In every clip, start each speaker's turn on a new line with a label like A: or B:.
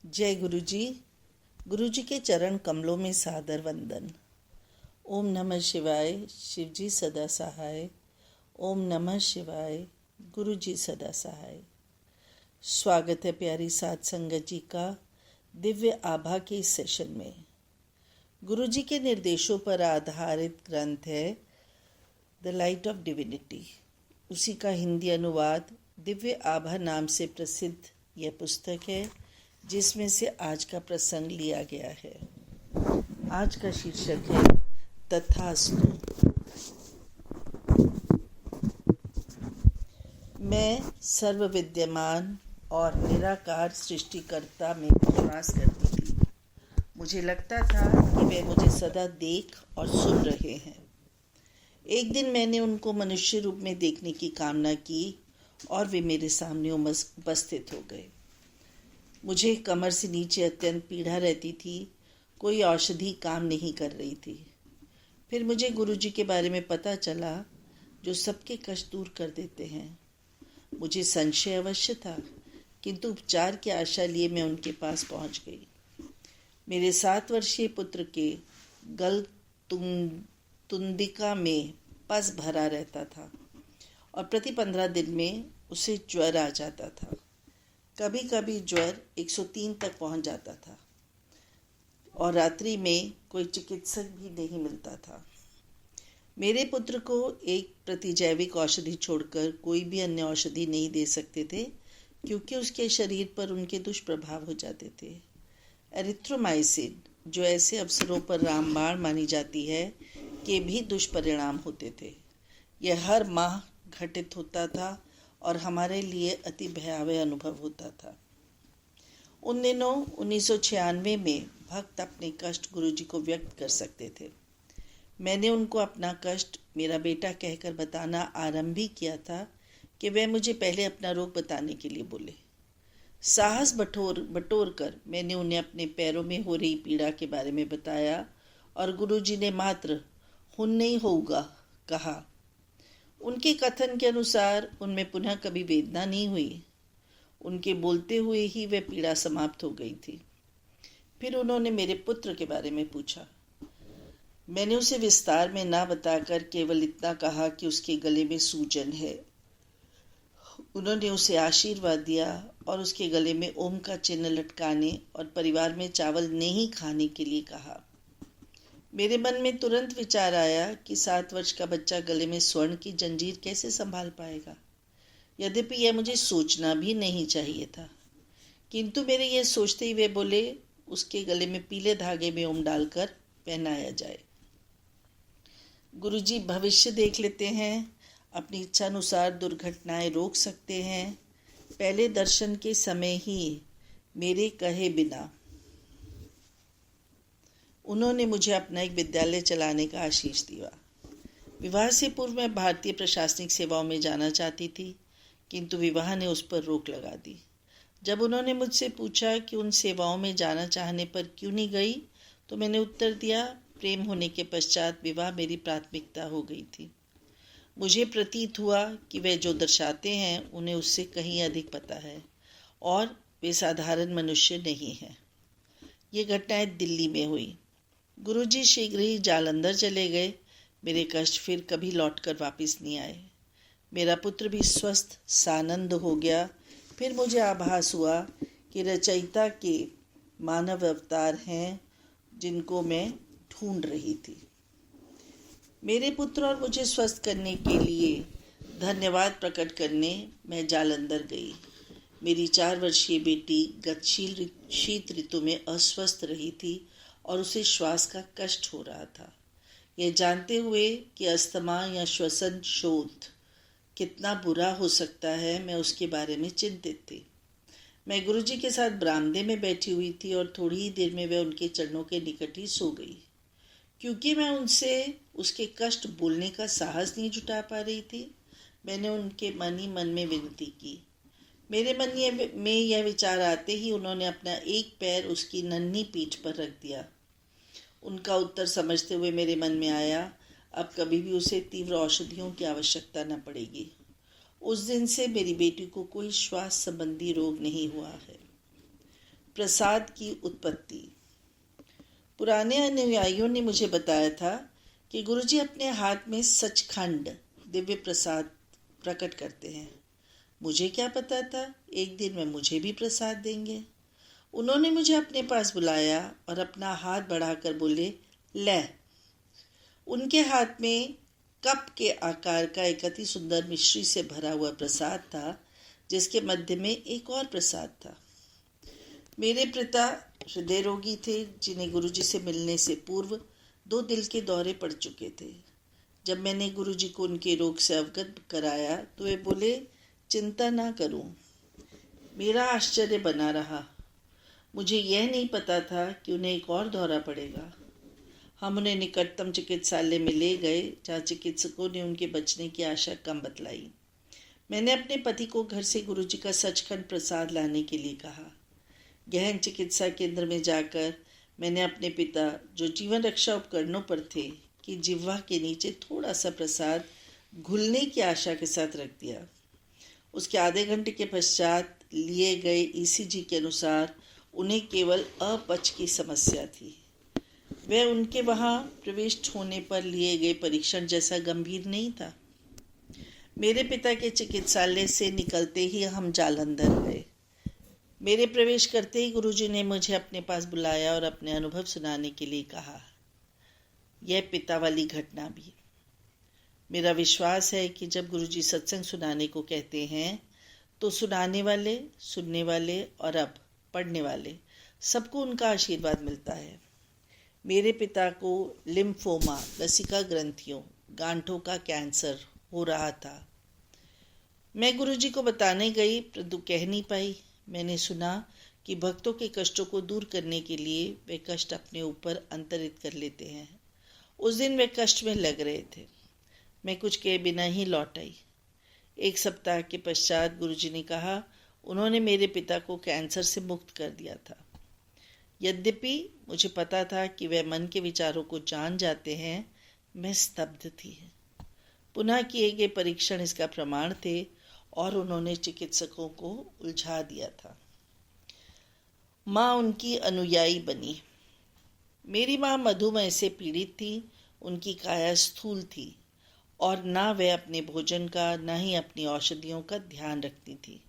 A: जय गुरु जी के चरण कमलों में सादर वंदन। ओम नमः शिवाय, शिव जी सदा सहाय। ओम नमः शिवाय, गुरु जी सदा सहाय। स्वागत है प्यारी साध संगत जी का दिव्य आभा के इस सेशन में। गुरु जी के निर्देशों पर आधारित ग्रंथ है द लाइट ऑफ डिविनिटी। उसी का हिंदी अनुवाद दिव्य आभा नाम से प्रसिद्ध यह पुस्तक है, जिसमें से आज का प्रसंग लिया गया है। आज का शीर्षक है तथास्तु। मैं सर्वविद्यमान और निराकार सृष्टिकर्ता में विश्वास करती थी। मुझे लगता था कि वे मुझे सदा देख और सुन रहे हैं। एक दिन मैंने उनको मनुष्य रूप में देखने की कामना की और वे मेरे सामने उपस्थित हो गए। मुझे कमर से नीचे अत्यंत पीड़ा रहती थी। कोई औषधि काम नहीं कर रही थी। फिर मुझे गुरु जी के बारे में पता चला, जो सबके कष्ट दूर कर देते हैं। मुझे संशय अवश्य था, किंतु उपचार की आशा लिए मैं उनके पास पहुंच गई। मेरे 7 वर्षीय पुत्र के गल तुंदिका में पस भरा रहता था और प्रति 15 दिन में उसे ज्वर आ जाता था। कभी कभी ज्वर 103 तक पहुंच जाता था और रात्रि में कोई चिकित्सक भी नहीं मिलता था। मेरे पुत्र को एक प्रतिजैविक औषधि छोड़कर कोई भी अन्य औषधि नहीं दे सकते थे, क्योंकि उसके शरीर पर उनके दुष्प्रभाव हो जाते थे। एरिथ्रोमाइसिन, जो ऐसे अवसरों पर रामबाण मानी जाती है, के भी दुष्परिणाम होते थे। यह हर माह घटित होता था और हमारे लिए अति भयावह अनुभव होता था। उन दिनों 1996 में भक्त अपने कष्ट गुरु जी को व्यक्त कर सकते थे। मैंने उनको अपना कष्ट मेरा बेटा कहकर बताना आरंभ ही किया था कि वे मुझे पहले अपना रोग बताने के लिए बोले। साहस बटोर कर मैंने उन्हें अपने पैरों में हो रही पीड़ा के बारे में बताया और गुरु जी ने मात्र हुन नहीं होगा कहा। उनके कथन के अनुसार उनमें पुनः कभी वेदना नहीं हुई। उनके बोलते हुए ही वह पीड़ा समाप्त हो गई थी। फिर उन्होंने मेरे पुत्र के बारे में पूछा। मैंने उसे विस्तार में ना बताकर केवल इतना कहा कि उसके गले में सूजन है। उन्होंने उसे आशीर्वाद दिया और उसके गले में ओम का चिन्ह लटकाने और परिवार में चावल नहीं खाने के लिए कहा। मेरे मन में तुरंत विचार आया कि 7 वर्ष का बच्चा गले में स्वर्ण की जंजीर कैसे संभाल पाएगा। यद्यपि यह मुझे सोचना भी नहीं चाहिए था, किंतु मेरे यह सोचते ही वे बोले, उसके गले में पीले धागे में ओम डालकर पहनाया जाए। गुरुजी भविष्य देख लेते हैं, अपनी इच्छा अनुसार दुर्घटनाएं रोक सकते हैं। पहले दर्शन के समय ही मेरे कहे बिना उन्होंने मुझे अपना एक विद्यालय चलाने का आशीष दिया। विवाह से पूर्व मैं भारतीय प्रशासनिक सेवाओं में जाना चाहती थी, किंतु विवाह ने उस पर रोक लगा दी। जब उन्होंने मुझसे पूछा कि उन सेवाओं में जाना चाहने पर क्यों नहीं गई, तो मैंने उत्तर दिया, प्रेम होने के पश्चात विवाह मेरी प्राथमिकता हो गई थी। मुझे प्रतीत हुआ कि वे जो दर्शाते हैं उन्हें उससे कहीं अधिक पता है और वे साधारण मनुष्य नहीं हैं। ये घटनाएं दिल्ली में हुई। गुरुजी शीघ्र ही जालंधर चले गए। मेरे कष्ट फिर कभी लौटकर वापस नहीं आए। मेरा पुत्र भी स्वस्थ सानंद हो गया। फिर मुझे आभास हुआ कि रचयिता के मानव अवतार हैं, जिनको मैं ढूंढ रही थी। मेरे पुत्र और मुझे स्वस्थ करने के लिए धन्यवाद प्रकट करने मैं जालंधर गई। मेरी 4 वर्षीय बेटी गत शीत ऋतु में अस्वस्थ रही थी और उसे श्वास का कष्ट हो रहा था। यह जानते हुए कि अस्थमा या श्वसन शोथ कितना बुरा हो सकता है, मैं उसके बारे में चिंतित थी। मैं गुरुजी के साथ बरामदे में बैठी हुई थी और थोड़ी ही देर में वह उनके चरणों के निकट ही सो गई। क्योंकि मैं उनसे उसके कष्ट बोलने का साहस नहीं जुटा पा रही थी, मैंने उनके मन ही मन में विनती की। मेरे मन में यह विचार आते ही उन्होंने अपना एक पैर उसकी नन्ही पीठ पर रख दिया। उनका उत्तर समझते हुए मेरे मन में आया, अब कभी भी उसे तीव्र औषधियों की आवश्यकता न पड़ेगी। उस दिन से मेरी बेटी को कोई श्वास संबंधी रोग नहीं हुआ है। प्रसाद की उत्पत्ति। पुराने अनुयायियों ने मुझे बताया था कि गुरुजी अपने हाथ में सचखंड दिव्य प्रसाद प्रकट करते हैं। मुझे क्या पता था एक दिन वे मुझे भी प्रसाद देंगे। उन्होंने मुझे अपने पास बुलाया और अपना हाथ बढ़ाकर बोले, ले। उनके हाथ में कप के आकार का एक अति सुंदर मिश्री से भरा हुआ प्रसाद था, जिसके मध्य में एक और प्रसाद था। मेरे पिता हृदय रोगी थे, जिन्हें गुरुजी से मिलने से पूर्व 2 दिल के दौरे पड़ चुके थे। जब मैंने गुरुजी को उनके रोग से अवगत कराया तो वे बोले, चिंता ना करूं। मेरा आश्चर्य बना रहा। मुझे यह नहीं पता था कि उन्हें एक और दौरा पड़ेगा। हम उन्हें निकटतम चिकित्सालय में ले गए, जहाँ चिकित्सकों ने उनके बचने की आशा कम बतलाई। मैंने अपने पति को घर से गुरुजी का सचखंड प्रसाद लाने के लिए कहा। गहन चिकित्सा केंद्र में जाकर मैंने अपने पिता, जो जीवन रक्षा उपकरणों पर थे, की जिह्वा के नीचे थोड़ा सा प्रसाद घुलने की आशा के साथ रख दिया। उसके आधे घंटे के पश्चात लिए गए ईसीजी के अनुसार उन्हें केवल अपच की समस्या थी। वह उनके वहां प्रविष्ट होने पर लिए गए परीक्षण जैसा गंभीर नहीं था। मेरे पिता के चिकित्सालय से निकलते ही हम जालंधर गए। मेरे प्रवेश करते ही गुरुजी ने मुझे अपने पास बुलाया और अपने अनुभव सुनाने के लिए कहा। यह पिता वाली घटना भी। मेरा विश्वास है कि जब गुरुजी सत्संग सुनाने को कहते हैं तो सुनाने वाले, सुनने वाले और अब पढ़ने वाले सबको उनका आशीर्वाद मिलता है। मेरे पिता को लिम्फोमा, लसिका ग्रंथियों, गांठों का कैंसर हो रहा था। मैं गुरुजी को बताने गई, परंतु कह नहीं पाई। मैंने सुना कि भक्तों के कष्टों को दूर करने के लिए वे कष्ट अपने ऊपर अंतरित कर लेते हैं। उस दिन वे कष्ट में लग रहे थे। मैं कुछ कहे बिना ही लौट आई। 1 सप्ताह के पश्चात गुरुजी ने कहा, उन्होंने मेरे पिता को कैंसर से मुक्त कर दिया था। यद्यपि मुझे पता था कि वे मन के विचारों को जान जाते हैं, मैं स्तब्ध थी। पुनः किए गए परीक्षण इसका प्रमाण थे और उन्होंने चिकित्सकों को उलझा दिया था। माँ उनकी अनुयायी बनी। मेरी माँ मधुमेह से पीड़ित थी। उनकी काया स्थूल थी और ना वे अपने भोजन का, ना ही अपनी औषधियों का ध्यान रखती थी।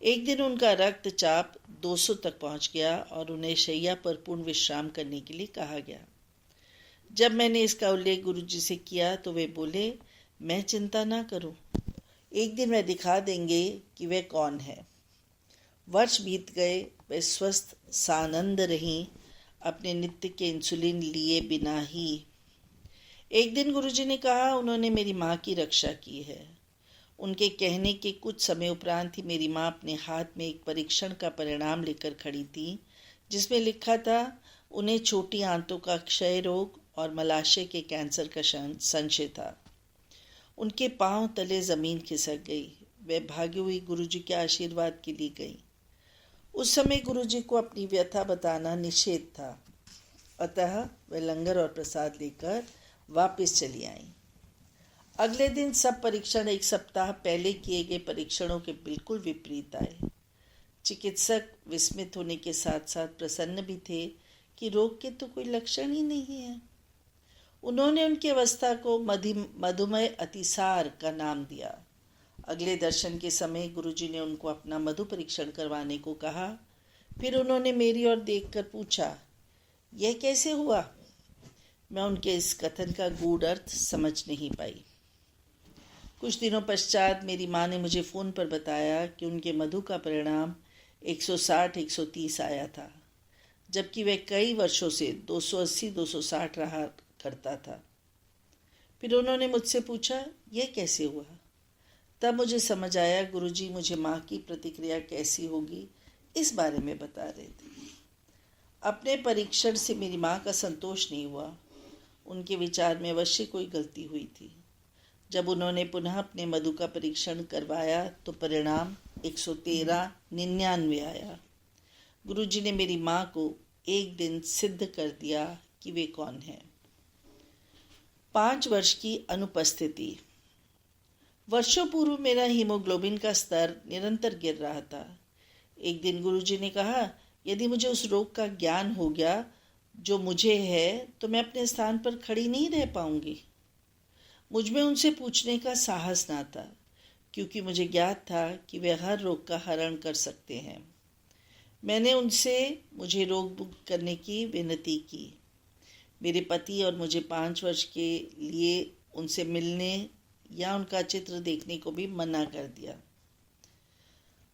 A: एक दिन उनका रक्तचाप 200 तक पहुंच गया और उन्हें शैया पर पूर्ण विश्राम करने के लिए कहा गया। जब मैंने इसका उल्लेख गुरुजी से किया तो वे बोले, मैं चिंता ना करूं, एक दिन वे दिखा देंगे कि वे कौन है। वर्ष बीत गए, वे स्वस्थ सानंद रहीं, अपने नित्य के इंसुलिन लिए बिना ही। एक दिन गुरुजी ने कहा, उन्होंने मेरी माँ की रक्षा की है। उनके कहने के कुछ समय उपरांत ही मेरी माँ अपने हाथ में एक परीक्षण का परिणाम लेकर खड़ी थी, जिसमें लिखा था उन्हें छोटी आंतों का क्षय रोग और मलाशय के कैंसर का संशय था। उनके पांव तले जमीन खिसक गई। वे भागी हुई गुरुजी के आशीर्वाद के लिए गई। उस समय गुरुजी को अपनी व्यथा बताना निषेध था, अतः वे लंगर और प्रसाद लेकर वापस चली आईं। अगले दिन सब परीक्षण 1 सप्ताह पहले किए गए परीक्षणों के बिल्कुल विपरीत आए। चिकित्सक विस्मित होने के साथ साथ प्रसन्न भी थे कि रोग के तो कोई लक्षण ही नहीं है। उन्होंने उनकी अवस्था को मधुमेह अतिसार का नाम दिया। अगले दर्शन के समय गुरुजी ने उनको अपना मधु परीक्षण करवाने को कहा। फिर उन्होंने मेरी ओर देखकर पूछा, यह कैसे हुआ? मैं उनके इस कथन का गूढ़ अर्थ समझ नहीं पाई। कुछ दिनों पश्चात मेरी माँ ने मुझे फ़ोन पर बताया कि उनके मधु का परिणाम 160-130 आया था, जबकि वह कई वर्षों से 280-260 रहा करता था। फिर उन्होंने मुझसे पूछा, यह कैसे हुआ? तब मुझे समझ आया गुरुजी मुझे माँ की प्रतिक्रिया कैसी होगी इस बारे में बता रहे थे। अपने परीक्षण से मेरी माँ का संतोष नहीं हुआ। उनके विचार में अवश्य कोई गलती हुई थी। जब उन्होंने पुनः अपने मधु का परीक्षण करवाया तो परिणाम 113-99 आया। गुरुजी ने मेरी माँ को एक दिन सिद्ध कर दिया कि वे कौन है। 5 वर्ष की अनुपस्थिति। वर्षों पूर्व मेरा हीमोग्लोबिन का स्तर निरंतर गिर रहा था। एक दिन गुरुजी ने कहा, यदि मुझे उस रोग का ज्ञान हो गया जो मुझे है, तो मैं अपने स्थान पर खड़ी नहीं रह पाऊंगी। मुझ में उनसे पूछने का साहस ना था, क्योंकि मुझे ज्ञात था कि वे हर रोग का हरण कर सकते हैं। मैंने उनसे मुझे रोग मुक्त करने की विनती की। मेरे पति और मुझे 5 वर्ष के लिए उनसे मिलने या उनका चित्र देखने को भी मना कर दिया।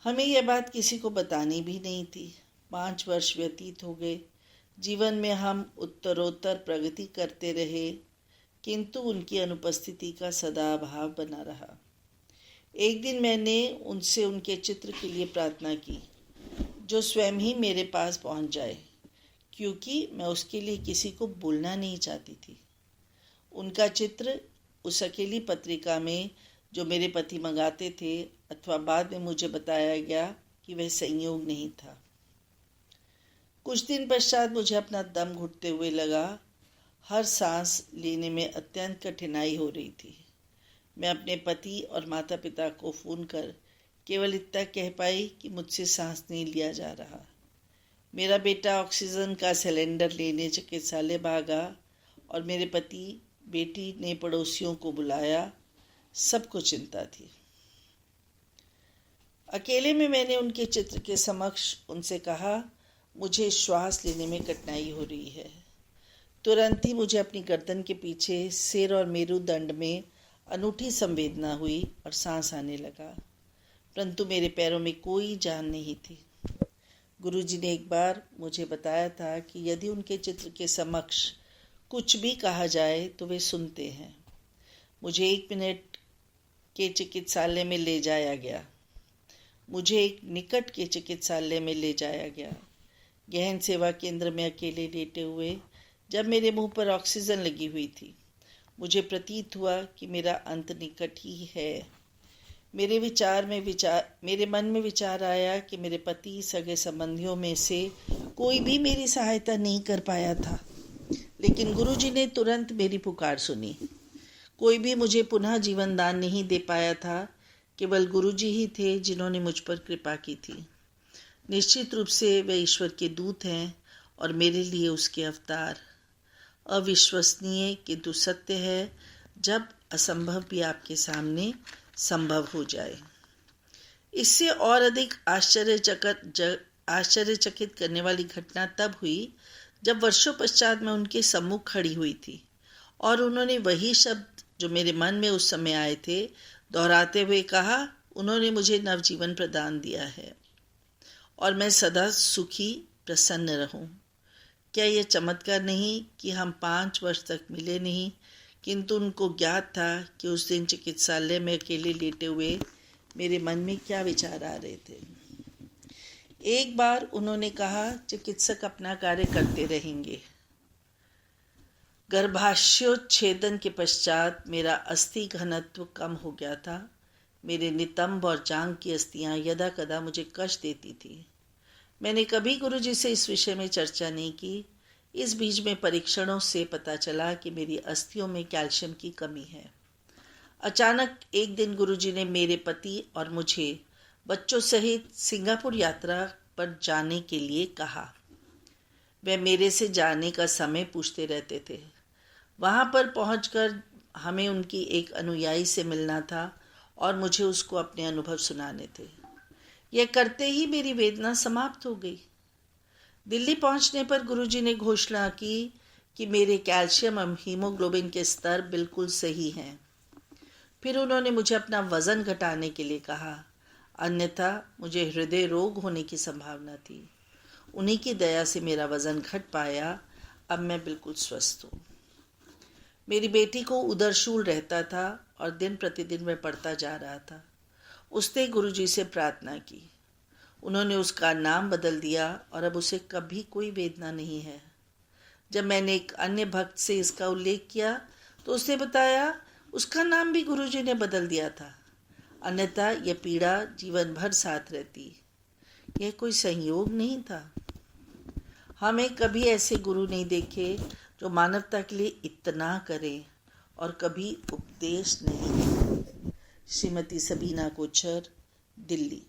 A: हमें यह बात किसी को बतानी भी नहीं थी। 5 वर्ष व्यतीत हो गए। जीवन में हम उत्तरोत्तर प्रगति करते रहे, किंतु उनकी अनुपस्थिति का सदा अभाव बना रहा। एक दिन मैंने उनसे उनके चित्र के लिए प्रार्थना की, जो स्वयं ही मेरे पास पहुंच जाए, क्योंकि मैं उसके लिए किसी को बोलना नहीं चाहती थी। उनका चित्र उस अकेली पत्रिका में जो मेरे पति मंगाते थे, अथवा बाद में मुझे बताया गया कि वह संयोग नहीं था। कुछ दिन पश्चात मुझे अपना दम घुटते हुए लगा। हर सांस लेने में अत्यंत कठिनाई हो रही थी। मैं अपने पति और माता पिता को फ़ोन कर केवल इतना कह पाई कि मुझसे सांस नहीं लिया जा रहा। मेरा बेटा ऑक्सीजन का सिलेंडर लेने चिकित्सालय भागा और मेरे पति बेटी ने पड़ोसियों को बुलाया। सबको चिंता थी। अकेले में मैंने उनके चित्र के समक्ष उनसे कहा, मुझे श्वास लेने में कठिनाई हो रही है। तुरंत ही मुझे अपनी गर्दन के पीछे सिर और मेरुदंड में अनूठी संवेदना हुई और सांस आने लगा, परंतु मेरे पैरों में कोई जान नहीं थी। गुरुजी ने एक बार मुझे बताया था कि यदि उनके चित्र के समक्ष कुछ भी कहा जाए तो वे सुनते हैं। मुझे 1 मिनट के चिकित्सालय में ले जाया गया। गहन सेवा केंद्र में अकेले लेटे हुए जब मेरे मुंह पर ऑक्सीजन लगी हुई थी, मुझे प्रतीत हुआ कि मेरा अंत निकट ही है। मेरे मन में विचार आया कि मेरे पति सगे संबंधियों में से कोई भी मेरी सहायता नहीं कर पाया था, लेकिन गुरुजी ने तुरंत मेरी पुकार सुनी। कोई भी मुझे पुनः जीवन दान नहीं दे पाया था, केवल गुरुजी ही थे जिन्होंने मुझ पर कृपा की थी। निश्चित रूप से वे ईश्वर के दूत हैं और मेरे लिए उसके अवतार। अविश्वसनीय किंतु सत्य है, जब असंभव भी आपके सामने संभव हो जाए। इससे और अधिक आश्चर्यचकित करने वाली घटना तब हुई जब वर्षों पश्चात मैं उनके सम्मुख खड़ी हुई थी और उन्होंने वही शब्द जो मेरे मन में उस समय आए थे दोहराते हुए कहा, उन्होंने मुझे नवजीवन प्रदान दिया है और मैं सदा सुखी प्रसन्न रहूं। क्या यह चमत्कार नहीं कि हम 5 वर्ष तक मिले नहीं, किंतु उनको ज्ञात था कि उस दिन चिकित्सालय में अकेले लेटे हुए मेरे मन में क्या विचार आ रहे थे। एक बार उन्होंने कहा, चिकित्सक अपना कार्य करते रहेंगे। गर्भाशयोच्छेदन के पश्चात मेरा अस्थि घनत्व कम हो गया था। मेरे नितंब और जांघ की अस्थियां यदा कदा मुझे कष्ट देती थी। मैंने कभी गुरुजी से इस विषय में चर्चा नहीं की। इस बीच में परीक्षणों से पता चला कि मेरी अस्थियों में कैल्शियम की कमी है। अचानक एक दिन गुरुजी ने मेरे पति और मुझे बच्चों सहित सिंगापुर यात्रा पर जाने के लिए कहा। वे मेरे से जाने का समय पूछते रहते थे। वहां पर पहुंचकर हमें उनकी एक अनुयायी से मिलना था और मुझे उसको अपने अनुभव सुनाने थे। यह करते ही मेरी वेदना समाप्त हो गई। दिल्ली पहुंचने पर गुरुजी ने घोषणा की कि मेरे कैल्शियम और हीमोग्लोबिन के स्तर बिल्कुल सही हैं। फिर उन्होंने मुझे अपना वजन घटाने के लिए कहा, अन्यथा मुझे हृदय रोग होने की संभावना थी। उन्हीं की दया से मेरा वजन घट पाया। अब मैं बिल्कुल स्वस्थ हूँ। मेरी बेटी को उदरशूल रहता था और दिन प्रतिदिन वह बढ़ता जा रहा था। उसने गुरुजी से प्रार्थना की। उन्होंने उसका नाम बदल दिया और अब उसे कभी कोई वेदना नहीं है। जब मैंने एक अन्य भक्त से इसका उल्लेख किया तो उसने बताया उसका नाम भी गुरुजी ने बदल दिया था, अन्यथा यह पीड़ा जीवन भर साथ रहती। यह कोई संयोग नहीं था। हमें कभी ऐसे गुरु नहीं देखे जो मानवता के लिए इतना करें और कभी उपदेश नहीं। श्रीमती सबीना कोचर, दिल्ली।